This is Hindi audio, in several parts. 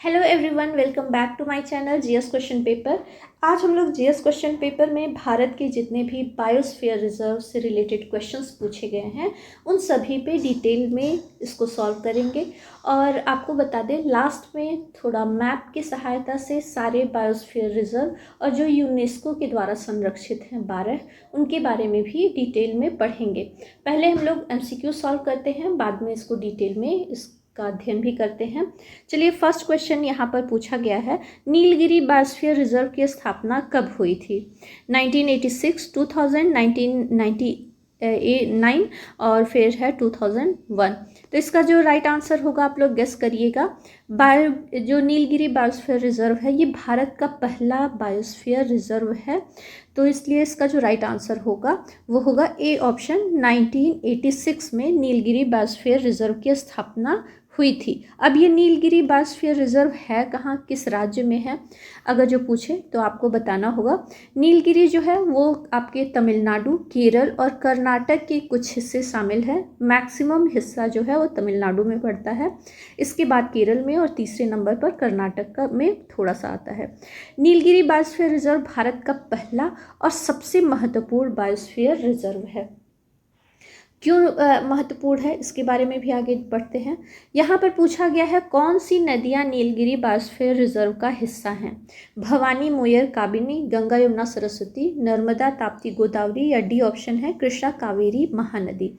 Hello everyone, welcome back to my channel GS question paper. आज हम लोग जीएस क्वेश्चन पेपर में भारत के जितने भी बायोस्फीयर रिजर्व से रिलेटेड क्वेश्चंस पूछे गए हैं उन सभी पे डिटेल में इसको सॉल्व करेंगे। और आपको बता दें, लास्ट में थोड़ा मैप की सहायता से सारे बायोस्फीयर रिजर्व और जो यूनेस्को के द्वारा संरक्षित हैं 12, उनके बारे में भी डिटेल में पढ़ेंगे। पहले हम लोग एमसीक्यू सॉल्व करते हैं, बाद में इसको डिटेल में का अध्ययन भी करते हैं। चलिए, फर्स्ट क्वेश्चन यहाँ पर पूछा गया है, नीलगिरी बायोस्फीयर रिजर्व की स्थापना कब हुई थी? 1986, 2000, 1999 और फिर है 2001। तो इसका जो राइट आंसर होगा आप लोग गेस करिएगा। जो नीलगिरी बायोस्फीयर रिजर्व है ये भारत का पहला बायोस्फीयर रिजर्व है, तो इसलिए इसका जो राइट आंसर होगा वो होगा ए ऑप्शन। 1986 में नीलगिरी बायोस्फीयर रिजर्व की स्थापना हुई थी। अब ये नीलगिरी बायोस्फीयर रिजर्व है कहाँ, किस राज्य में है, अगर जो पूछे तो आपको बताना होगा। नीलगिरी जो है वो आपके तमिलनाडु, केरल और कर्नाटक के कुछ हिस्से शामिल है। मैक्सिमम हिस्सा जो है वो तमिलनाडु में पड़ता है, इसके बाद केरल में और तीसरे नंबर पर कर्नाटक का में थोड़ा सा आता है। नीलगिरी बायोस्फीयर रिजर्व भारत का पहला और सबसे महत्वपूर्ण बायोस्फीयर रिजर्व है। क्यों महत्वपूर्ण है इसके बारे में भी आगे बढ़ते हैं। यहाँ पर पूछा गया है, कौन सी नदियाँ नीलगिरी बायोस्फीयर रिजर्व का हिस्सा हैं? भवानी, मोयर, काबिनी, गंगा, यमुना, सरस्वती, नर्मदा, ताप्ती, गोदावरी या डी ऑप्शन है कृष्णा, कावेरी, महानदी।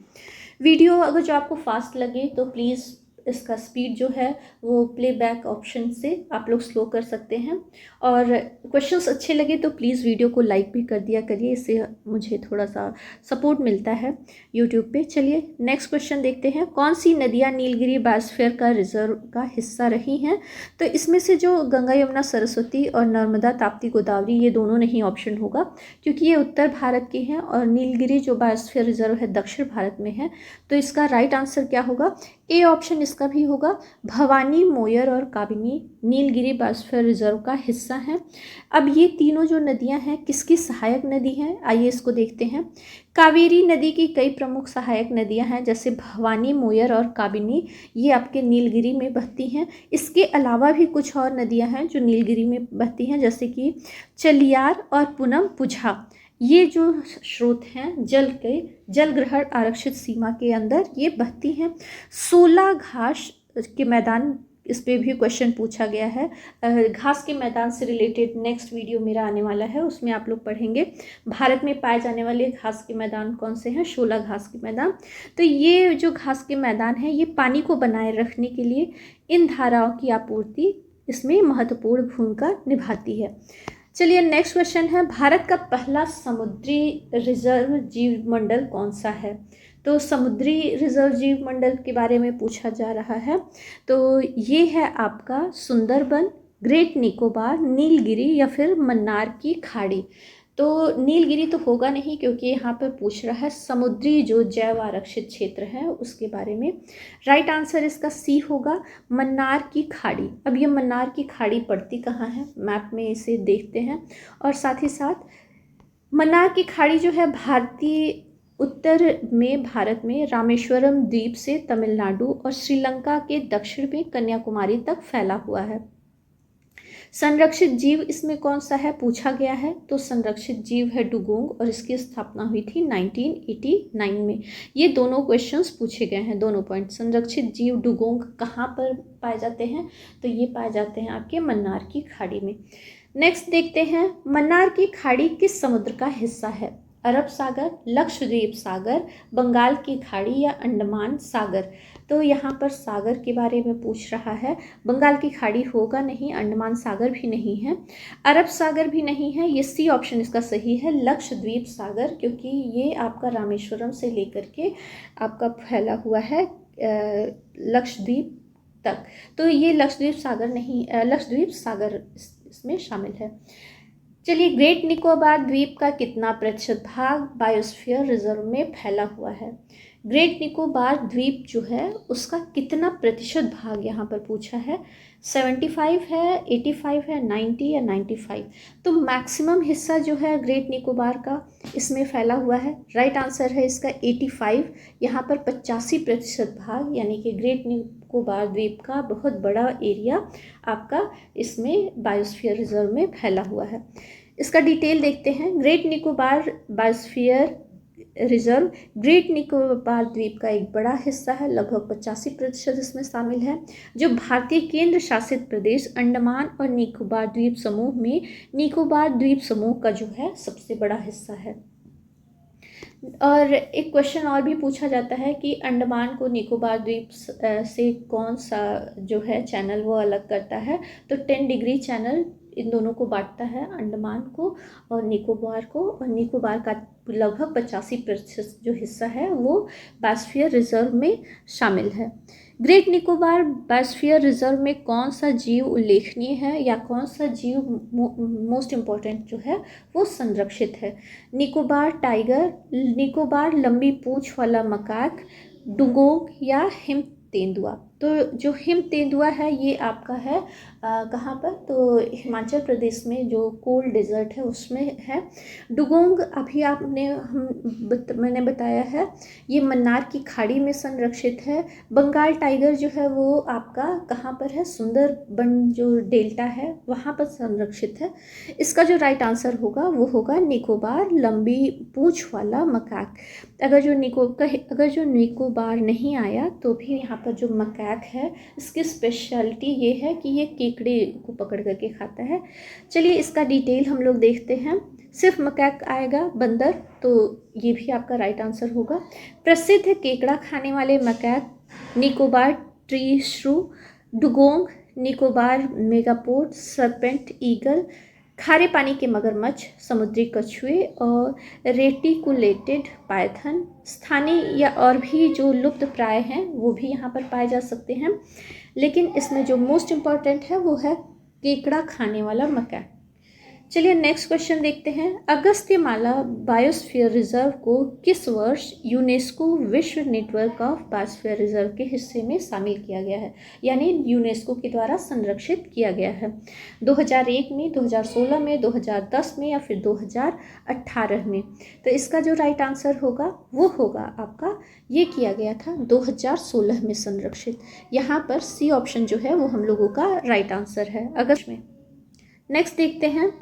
वीडियो अगर जो आपको फास्ट लगे तो प्लीज़ इसका स्पीड जो है वो प्लेबैक ऑप्शन से आप लोग स्लो कर सकते हैं। और क्वेश्चंस अच्छे लगे तो प्लीज़ वीडियो को लाइक भी कर दिया करिए, इससे मुझे थोड़ा सा सपोर्ट मिलता है यूट्यूब पे। चलिए नेक्स्ट क्वेश्चन देखते हैं, कौन सी नदियाँ नीलगिरी बायोस्फीयर का रिजर्व का हिस्सा रही हैं? तो इसमें से जो गंगा, यमुना, सरस्वती और नर्मदा, ताप्ती, गोदावरी ये दोनों नहीं ऑप्शन होगा, क्योंकि ये उत्तर भारत की हैं और नीलगिरी जो बायोस्फीयर रिजर्व है दक्षिण भारत में है। तो इसका राइट आंसर क्या होगा? ए ऑप्शन इसका भी होगा। भवानी, मोयर और काबिनी नीलगिरी बायोस्फीयर रिजर्व का हिस्सा हैं। अब ये तीनों जो नदियां हैं किसकी सहायक नदी हैं, आइए इसको देखते हैं। कावेरी नदी की कई प्रमुख सहायक नदियां हैं, जैसे भवानी, मोयर और काबिनी, ये आपके नीलगिरी में बहती हैं। इसके अलावा भी कुछ और नदियां हैं जो नीलगिरी में बहती हैं, जैसे कि चलियार और पूनम पुझा। ये जो स्रोत हैं जल ग्रहण आरक्षित सीमा के अंदर ये बहती हैं। 16 घास के मैदान, इस पे भी क्वेश्चन पूछा गया है। घास के मैदान से रिलेटेड नेक्स्ट वीडियो मेरा आने वाला है, उसमें आप लोग पढ़ेंगे भारत में पाए जाने वाले घास के मैदान कौन से हैं। 16 घास के मैदान। तो ये जो घास के मैदान हैं ये पानी को बनाए रखने के लिए इन धाराओं की आपूर्ति इसमें महत्वपूर्ण भूमिका निभाती है। चलिए नेक्स्ट क्वेश्चन है, भारत का पहला समुद्री रिजर्व जीव मंडल कौन सा है? तो समुद्री रिजर्व जीव मंडल के बारे में पूछा जा रहा है, तो ये है आपका सुंदरबन, ग्रेट निकोबार, नीलगिरी या फिर मन्नार की खाड़ी। तो नीलगिरी तो होगा नहीं, क्योंकि यहाँ पर पूछ रहा है समुद्री जो जैव आरक्षित क्षेत्र है उसके बारे में। राइट आंसर इसका सी होगा, मन्नार की खाड़ी। अब ये मन्नार की खाड़ी पड़ती कहाँ है, मैप में इसे देखते हैं। और साथ ही साथ मन्नार की खाड़ी जो है भारतीय उत्तर में भारत में रामेश्वरम द्वीप से तमिलनाडु और श्रीलंका के दक्षिण में कन्याकुमारी तक फैला हुआ है। संरक्षित जीव इसमें कौन सा है पूछा गया है, तो संरक्षित जीव है डुगोंग और इसकी स्थापना हुई थी 1989 में। ये दोनों क्वेश्चंस पूछे गए हैं, दोनों पॉइंट। संरक्षित जीव डुगोंग कहाँ पर पाए जाते हैं, तो ये पाए जाते हैं आपके मन्नार की खाड़ी में। नेक्स्ट देखते हैं, मन्नार की खाड़ी किस समुद्र का हिस्सा है? अरब सागर, लक्षद्वीप सागर, बंगाल की खाड़ी या अंडमान सागर। तो यहाँ पर सागर के बारे में पूछ रहा है। बंगाल की खाड़ी होगा नहीं, अंडमान सागर भी नहीं है, अरब सागर भी नहीं है। ये सी ऑप्शन इसका सही है, लक्षद्वीप सागर, क्योंकि ये आपका रामेश्वरम से लेकर के आपका फैला हुआ है लक्षद्वीप तक। तो ये लक्षद्वीप सागर नहीं, लक्षद्वीप सागर इसमें शामिल है। चलिए, ग्रेट निकोबार द्वीप का कितना प्रतिशत भाग बायोस्फीयर रिजर्व में फैला हुआ है? ग्रेट निकोबार द्वीप जो है उसका कितना प्रतिशत भाग यहाँ पर पूछा है, 75 है, 85 है, 90 या 95। तो मैक्सिमम हिस्सा जो है ग्रेट निकोबार का इसमें फैला हुआ है। राइट आंसर है इसका 85। यहाँ पर 85% भाग यानी कि ग्रेट निकोबार द्वीप का बहुत बड़ा एरिया आपका इसमें बायोस्फीयर रिजर्व में फैला हुआ है। इसका डिटेल देखते हैं। Great Nicobar biosphere reserve great Nicobar द्वीप का एक बड़ा हिस्सा है, लगभग 85% इसमें शामिल है, जो भारतीय केंद्र शासित प्रदेश अंडमान और निकोबार द्वीप समूह में निकोबार द्वीप समूह का जो है सबसे बड़ा हिस्सा है। और एक क्वेश्चन और भी पूछा जाता है कि अंडमान को निकोबार द्वीप से कौन सा जो है चैनल वो अलग करता है, तो 10 डिग्री चैनल इन दोनों को बांटता है, अंडमान को और निकोबार को। और निकोबार का लगभग 85% जो हिस्सा है वो बायोस्फीयर रिजर्व में शामिल है। ग्रेट निकोबार बायोस्फीयर रिजर्व में कौन सा जीव उल्लेखनीय है या कौन सा जीव मोस्ट इम्पॉर्टेंट जो है वो संरक्षित है? निकोबार टाइगर, निकोबार लंबी पूंछ वाला मकाक, डुगोंग या हिम तेंदुआ। तो जो हिम तेंदुआ है ये आपका है कहाँ पर, तो हिमाचल प्रदेश में जो कोल्ड डेजर्ट है उसमें है। डुगोंग अभी मैंने बताया है ये मन्नार की खाड़ी में संरक्षित है। बंगाल टाइगर जो है वो आपका कहाँ पर है, सुंदरबन जो डेल्टा है वहाँ पर संरक्षित है। इसका जो राइट आंसर होगा वो होगा निकोबार लंबी पूंछ वाला मकाक। अगर जो निकोबार नहीं आया तो भी यहाँ पर जो मकाक है इसकी स्पेशलिटी ये है कि ये केकड़े को पकड़ करके खाता है। चलिए इसका डिटेल हम लोग देखते हैं। सिर्फ मकाक आएगा, बंदर तो ये भी आपका राइट आंसर होगा। प्रसिद्ध केकड़ा खाने वाले मकाक निकोबार ट्री श्रू, dugong, Nicobar megapode, serpent eagle, खारे पानी के मगरमच्छ, समुद्री कछुए और रेटिकुलेटेड पायथन। स्थानीय या और भी जो लुप्त प्राय हैं वो भी यहाँ पर पाए जा सकते हैं, लेकिन इसमें जो मोस्ट इम्पॉर्टेंट है वो है केकड़ा खाने वाला मकाक। चलिए नेक्स्ट क्वेश्चन देखते हैं। अगस्त्यमाला बायोस्फीयर रिजर्व को किस वर्ष यूनेस्को विश्व नेटवर्क ऑफ बायोस्फीयर रिजर्व के हिस्से में शामिल किया गया है, यानी यूनेस्को के द्वारा संरक्षित किया गया है? 2001 में, 2016 में, 2010 में या फिर 2018 में? तो इसका जो राइट आंसर होगा वो होगा आपका, ये किया गया था 2016 में संरक्षित। यहाँ पर सी ऑप्शन जो है वो हम लोगों का राइट आंसर है अगस्त में। नेक्स्ट देखते हैं,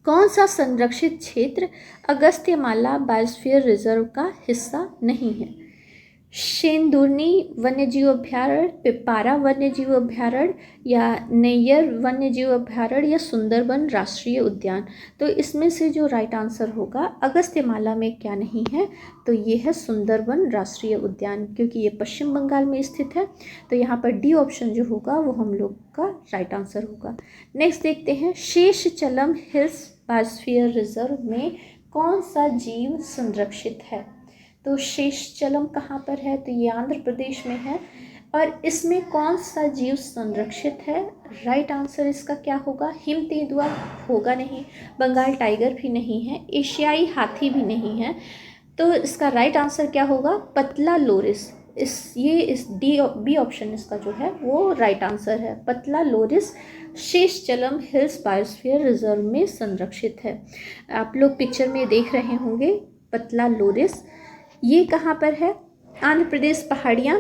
कौन सा संरक्षित क्षेत्र अगस्त्यमाला बायोस्फीयर रिजर्व का हिस्सा नहीं है? शेंदुर्नी वन्यजीव अभ्यारण्य, पिपारा वन्यजीव अभ्यारण्य या नैयर वन्यजीव अभ्यारण्य या सुंदरबन राष्ट्रीय उद्यान? तो इसमें से जो राइट आंसर होगा अगस्त्यमाला में क्या नहीं है, तो ये है सुंदरबन राष्ट्रीय उद्यान, क्योंकि ये पश्चिम बंगाल में स्थित है। तो यहाँ पर डी ऑप्शन जो होगा वो हम लोग का राइट आंसर होगा। नेक्स्ट देखते हैं, शेषचलम हिल्स बायोस्फीयर रिजर्व में कौन सा जीव संरक्षित है? तो शेषचलम कहाँ पर है, तो ये आंध्र प्रदेश में है। और इसमें कौन सा जीव संरक्षित है? राइट आंसर इसका क्या होगा? हिम तेंदुआ होगा नहीं, बंगाल टाइगर भी नहीं है, एशियाई हाथी भी नहीं है। तो इसका राइट आंसर क्या होगा? पतला लोरिस। इस बी ऑप्शन इसका जो है वो राइट आंसर है। पतला loris Seshachalam hills biosphere reserve में संरक्षित है। आप लोग पिक्चर में देख रहे होंगे पतला लोरिस, ये कहाँ पर है? आंध्र प्रदेश पहाड़ियाँ,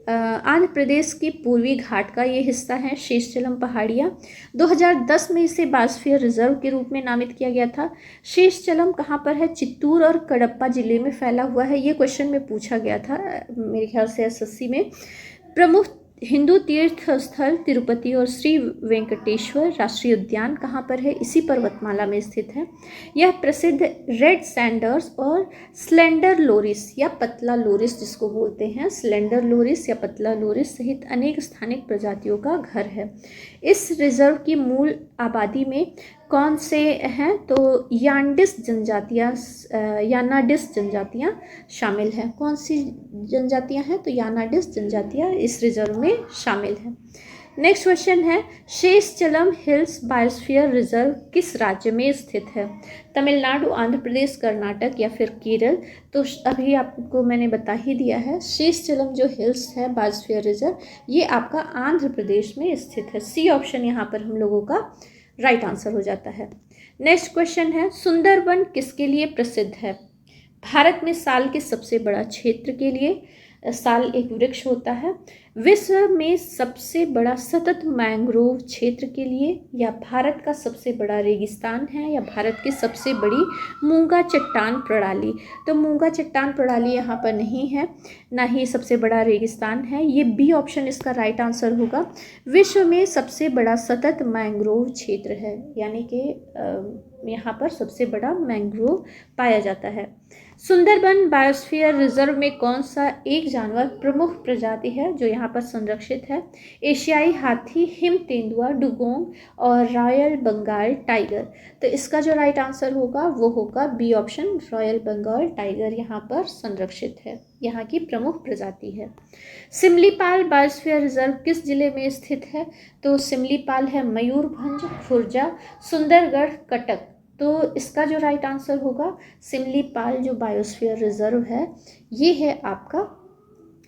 आंध्र प्रदेश की पूर्वी घाट का ये हिस्सा है शेषचलम पहाड़ियाँ। 2010 में इसे बायोस्फीयर रिजर्व के रूप में नामित किया गया था। शेषचलम कहाँ पर है? चित्तूर और कडप्पा जिले में फैला हुआ है। ये क्वेश्चन में पूछा गया था मेरे ख्याल से एसएससी में। प्रमुख हिंदू तीर्थ स्थल तिरुपति और श्री वेंकटेश्वर राष्ट्रीय उद्यान कहाँ पर है? इसी पर्वतमाला में स्थित है। यह प्रसिद्ध रेड सैंडर्स और स्लेंडर लोरिस या पतला लोरिस जिसको बोलते हैं, स्लेंडर लोरिस या पतला लोरिस सहित अनेक स्थानिक प्रजातियों का घर है। इस रिजर्व की मूल आबादी में कौन से हैं? तो यानाडिस जनजातियाँ शामिल हैं। कौन सी जनजातियाँ हैं? तो यानाडिस जनजातियाँ इस रिजर्व में शामिल हैं। नेक्स्ट क्वेश्चन है शेषचलम हिल्स बायोस्फीयर रिजर्व किस राज्य में स्थित है? तमिलनाडु, आंध्र प्रदेश, कर्नाटक या फिर केरल? तो अभी आपको मैंने बता ही दिया है, शेषचलम जो हिल्स है बायोस्फीयर रिजर्व ये आपका आंध्र प्रदेश में स्थित है। सी ऑप्शन यहाँ पर हम लोगों का राइट आंसर हो जाता है। नेक्स्ट क्वेश्चन है सुंदरबन किसके लिए प्रसिद्ध है? भारत में साल के सबसे बड़ा क्षेत्र के लिए, साल एक वृक्ष होता है, विश्व में सबसे बड़ा सतत मैंग्रोव क्षेत्र के लिए, या भारत का सबसे बड़ा रेगिस्तान है, या भारत की सबसे बड़ी मूंगा चट्टान प्रणाली? तो मूंगा चट्टान प्रणाली यहाँ पर नहीं है, ना ही सबसे बड़ा रेगिस्तान है, ये बी ऑप्शन इसका राइट आंसर होगा। विश्व में सबसे बड़ा सतत मैंग्रोव क्षेत्र है, यानी कि यहाँ पर सबसे बड़ा मैंग्रोव पाया जाता है। सुंदरबन बायोस्फीयर रिजर्व में कौन सा एक जानवर प्रमुख प्रजाति है जो यहाँ पर संरक्षित है? एशियाई हाथी, हिम तेंदुआ, डुगोंग और रॉयल बंगाल टाइगर। तो इसका जो राइट आंसर होगा वो होगा B option, royal Bengal tiger यहाँ पर संरक्षित है, यहाँ की प्रमुख प्रजाति है। सिमलीपाल बायोस्फीयर रिजर्व किस जिले में स्थित है? तो सिमलीपाल है मयूरभंज, खुर्जा, सुंदरगढ़, कटक। तो इसका जो राइट आंसर होगा सिमलीपाल जो बायोस्फीयर रिजर्व है ये है आपका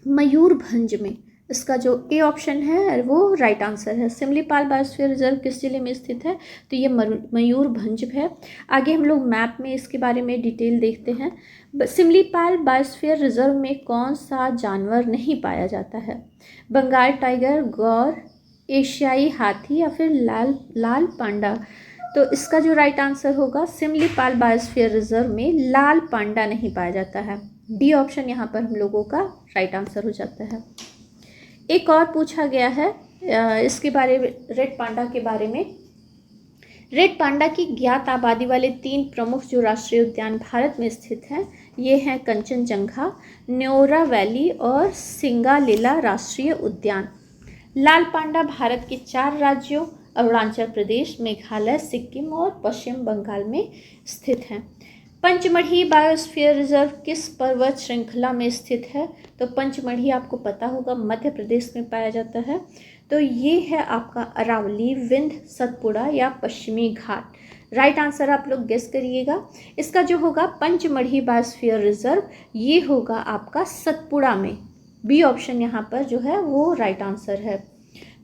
मयूरभंज में। इसका जो ए ऑप्शन है वो राइट आंसर है। सिमलीपाल बायोस्फीयर रिजर्व किस जिले में स्थित है? तो ये मयूरभंज है। आगे हम लोग मैप में इसके बारे में डिटेल देखते हैं। सिमलीपाल बायोस्फीयर रिजर्व में कौन सा जानवर नहीं पाया जाता है? बंगाल टाइगर, गौर, एशियाई हाथी या फिर लाल पांडा? तो इसका जो राइट आंसर होगा सिमलीपाल बायोस्फीयर रिजर्व में लाल पांडा नहीं पाया जाता है। डी ऑप्शन यहाँ पर हम लोगों का राइट आंसर हो जाता है। एक और पूछा गया है इसके बारे में, रेड पांडा के बारे में। रेड पांडा की ज्ञात आबादी वाले 3 प्रमुख जो राष्ट्रीय उद्यान भारत में स्थित हैं ये हैं कंचनजंगा, न्योरा वैली और सिंगालीला राष्ट्रीय उद्यान। लाल पांडा भारत के 4 राज्यों अरुणाचल प्रदेश, मेघालय, सिक्किम और पश्चिम बंगाल में स्थित हैं। पंचमढ़ी बायोस्फीयर रिजर्व किस पर्वत श्रृंखला में स्थित है? तो पंचमढ़ी आपको पता होगा मध्य प्रदेश में पाया जाता है। तो ये है आपका अरावली, विंध्य, सतपुड़ा या पश्चिमी घाट। राइट आंसर आप लोग गेस करिएगा। इसका जो होगा पंचमढ़ी बायोस्फीयर रिजर्व ये होगा आपका सतपुड़ा में। बी ऑप्शन यहाँ पर जो है वो राइट आंसर है।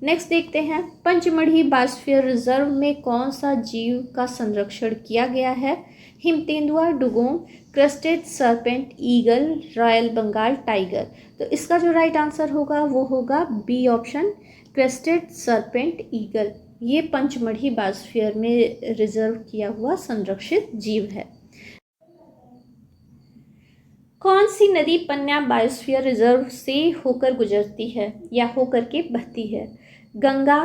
नेक्स्ट देखते हैं पंचमढ़ी बायोस्फीयर रिजर्व में कौन सा जीव का संरक्षण किया गया है? हिम तेंदुआ, dugong, crested serpent, eagle, royal Bengal tiger. तो इसका जो राइट आंसर होगा वो होगा B option, crested serpent eagle. ये पंचमढ़ी बायोस्फीयर में रिजर्व किया हुआ संरक्षित जीव है। कौन सी नदी पन्ना बायोस्फीयर रिजर्व से होकर गुजरती है या होकर के बहती है? गंगा,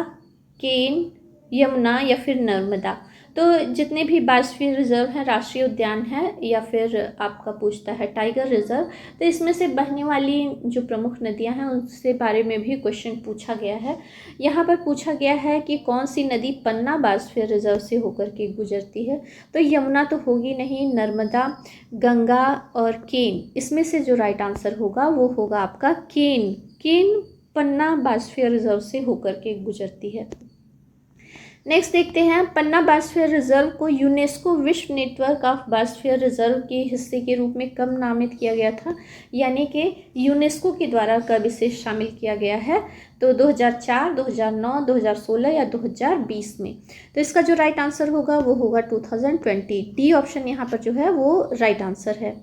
केन, यमुना या फिर नर्मदा? तो जितने भी बायोस्फीयर रिजर्व हैं, राष्ट्रीय उद्यान है या फिर आपका पूछता है टाइगर रिजर्व, तो इसमें से बहने वाली जो प्रमुख नदियां हैं उसके बारे में भी क्वेश्चन पूछा गया है। यहाँ पर पूछा गया है कि कौन सी नदी पन्ना बायोस्फीयर रिजर्व से होकर के गुजरती है? तो यमुना तो होगी नहीं, नर्मदा, गंगा और केन, इसमें से जो राइट आंसर होगा वो होगा आपका केन। केन पन्ना बायोस्फीयर रिजर्व से होकर के गुजरती है। नेक्स्ट देखते हैं पन्ना बायोस्फीयर रिजर्व को यूनेस्को विश्व नेटवर्क ऑफ बायोस्फीयर रिजर्व के हिस्से के रूप में कब नामित किया गया था, यानी कि यूनेस्को के द्वारा कब इसे शामिल किया गया है? तो 2004, 2009, 2016 या 2020 में। तो इसका जो राइट आंसर होगा वो होगा 2020। डी ऑप्शन यहाँ पर जो है वो राइट आंसर है।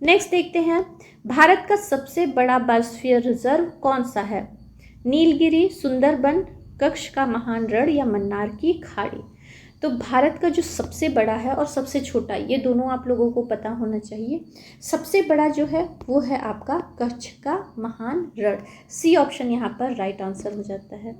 नेक्स्ट देखते हैं भारत का सबसे बड़ा बायोस्फीयर रिजर्व कौन सा है? नीलगिरी, सुंदरबन, कच्छ का महान रण या मन्नार की खाड़ी? तो भारत का जो सबसे बड़ा है और सबसे छोटा, ये दोनों आप लोगों को पता होना चाहिए। सबसे बड़ा जो है वो है आपका कच्छ का महान रण। सी ऑप्शन यहाँ पर राइट आंसर हो जाता है।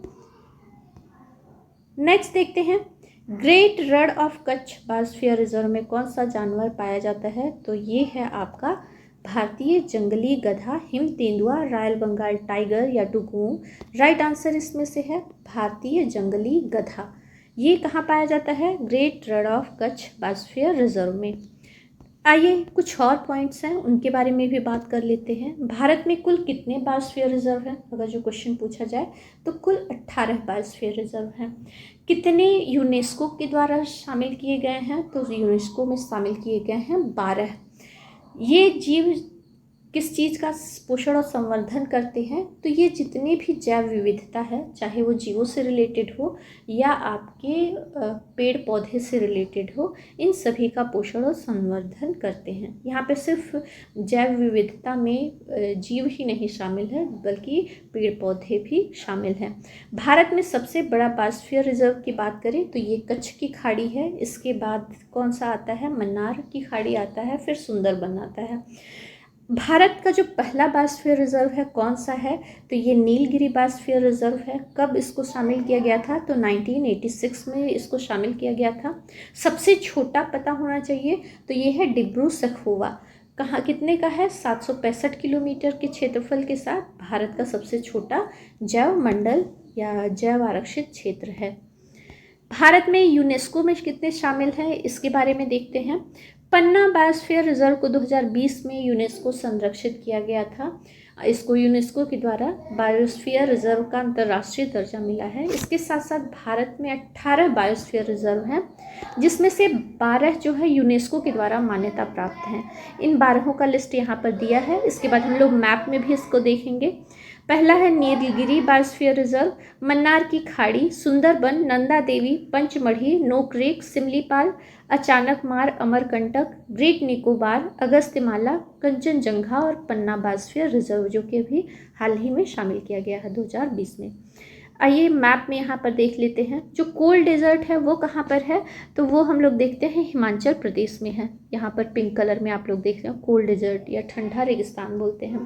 नेक्स्ट देखते हैं great Rann of Kutch biosphere reserve में कौन सा जानवर पाया जाता है? तो ये है आपका भारतीय जंगली गधा, हिम तेंदुआ, रॉयल बंगाल टाइगर या डुगोंग। राइट आंसर इसमें से है भारतीय जंगली गधा। ये कहाँ पाया जाता है? Great Rann of Kutch biosphere reserve में। आइए कुछ और पॉइंट्स हैं उनके बारे में भी बात कर लेते हैं। भारत में कुल कितने बायोस्फीयर रिजर्व हैं, अगर जो क्वेश्चन पूछा जाए तो कुल 18 बायोस्फीयर रिजर्व हैं। कितने यूनेस्को के द्वारा शामिल किए गए हैं, तो यूनेस्को में शामिल किए गए हैं 12। ये जीव किस चीज़ का पोषण और संवर्धन करते हैं, तो ये जितने भी जैव विविधता है, चाहे वो जीवों से रिलेटेड हो या आपके पेड़ पौधे से रिलेटेड हो, इन सभी का पोषण और संवर्धन करते हैं। यहाँ पे सिर्फ जैव विविधता में जीव ही नहीं शामिल है बल्कि पेड़ पौधे भी शामिल हैं। भारत में सबसे बड़ा बायोस्फीयर रिजर्व की बात करें तो ये कच्छ की खाड़ी है। इसके बाद कौन सा आता है, मन्नार की खाड़ी आता है, फिर सुंदरबन आता है। भारत का जो पहला बायोस्फीयर रिजर्व है कौन सा है, तो ये नीलगिरी बायोस्फीयर रिजर्व है। कब इसको शामिल किया गया था, तो 1986 में इसको शामिल किया गया था। सबसे छोटा पता होना चाहिए, तो ये है डिब्रू सखोवा। कहाँ कितने का है, 765 किलोमीटर के क्षेत्रफल के साथ भारत का सबसे छोटा जैव मंडल या जैव आरक्षित क्षेत्र है। भारत में यूनेस्को में कितने शामिल हैं, इसके बारे में देखते हैं। पन्ना बायोस्फीयर रिजर्व को 2020 में यूनेस्को संरक्षित किया गया था। इसको यूनेस्को के द्वारा बायोस्फीयर रिजर्व का अंतर्राष्ट्रीय दर्जा मिला है। इसके साथ साथ भारत में 18 बायोस्फीयर रिजर्व हैं, जिसमें से 12 जो है यूनेस्को के द्वारा मान्यता प्राप्त हैं। इन 12 का लिस्ट यहाँ पर दिया है। इसके बाद हम लोग मैप में भी इसको देखेंगे। पहला है नीलगिरी बायोस्फीयर रिजर्व, मन्नार की खाड़ी, सुंदरबन, नंदा देवी, पंचमढ़ी, नोकरेक, सिमलीपाल, अचानकमार, अमरकंटक, ग्रेट निकोबार, अगस्त्यमाला, कंचनजंगा और पन्ना बायोस्फीयर रिजर्व, जो कि अभी हाल ही में शामिल किया गया है 2020 में। आइए मैप में यहाँ पर देख लेते हैं। जो कोल्ड डेजर्ट है वो कहाँ पर है, तो वो हम लोग देखते हैं हिमाचल प्रदेश में है। यहाँ पर पिंक कलर में आप लोग देख रहे हैं, कोल्ड डेजर्ट या ठंडा रेगिस्तान बोलते हैं।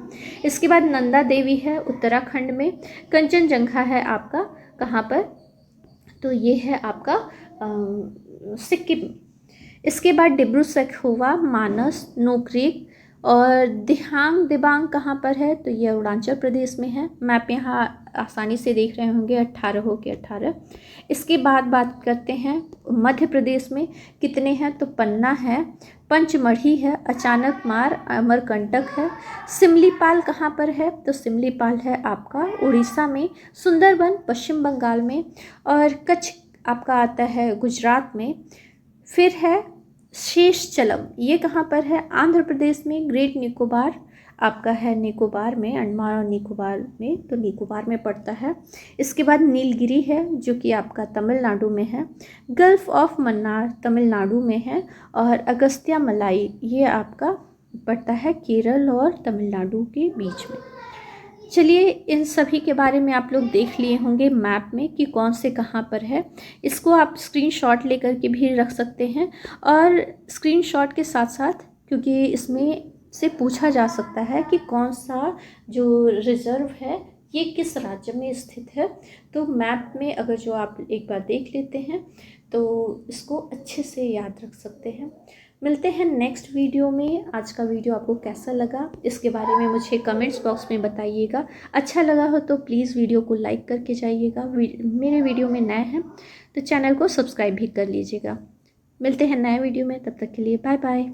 इसके बाद नंदा देवी है उत्तराखंड में। कंचनजंगा है आपका कहाँ पर, तो ये है आपका सिक्किम। इसके बाद डिब्रू सखोवा, मानस, नोकरेक और दिबांग कहाँ पर है, तो ये अरुणाचल प्रदेश में है। मैप यहाँ आसानी से देख रहे होंगे, 18 हो के 18। इसके बाद बात करते हैं मध्य प्रदेश में कितने हैं, तो पन्ना है, पंचमढ़ी है, अचानकमार, अमरकंटक है। सिमलीपाल कहाँ पर है, तो सिमलीपाल है आपका उड़ीसा में। सुंदरबन पश्चिम बंगाल में और कच्छ आपका आता है गुजरात में। फिर है शेषचलम, ये कहाँ पर है, आंध्र प्रदेश में। ग्रेट निकोबार आपका है निकोबार में, अंडमान और निकोबार में, तो निकोबार में पड़ता है। इसके बाद नीलगिरी है जो कि आपका तमिलनाडु में है। गल्फ ऑफ मन्नार तमिलनाडु में है। और अगस्त्या मलाई ये आपका पड़ता है केरल और तमिलनाडु के बीच में। चलिए इन सभी के बारे में आप लोग देख लिए होंगे मैप में कि कौन से कहाँ पर है। इसको आप स्क्रीनशॉट लेकर के भी रख सकते हैं। और स्क्रीनशॉट के साथ साथ, क्योंकि इसमें से पूछा जा सकता है कि कौन सा जो रिजर्व है ये किस राज्य में स्थित है, तो मैप में अगर जो आप एक बार देख लेते हैं तो इसको अच्छे से याद रख सकते हैं। मिलते हैं नेक्स्ट वीडियो में। आज का वीडियो आपको कैसा लगा इसके बारे में मुझे कमेंट्स बॉक्स में बताइएगा। अच्छा लगा हो तो प्लीज़ वीडियो को लाइक करके जाइएगा। मेरे वीडियो में नए हैं तो चैनल को सब्सक्राइब भी कर लीजिएगा। मिलते हैं नए वीडियो में, तब तक के लिए बाय बाय।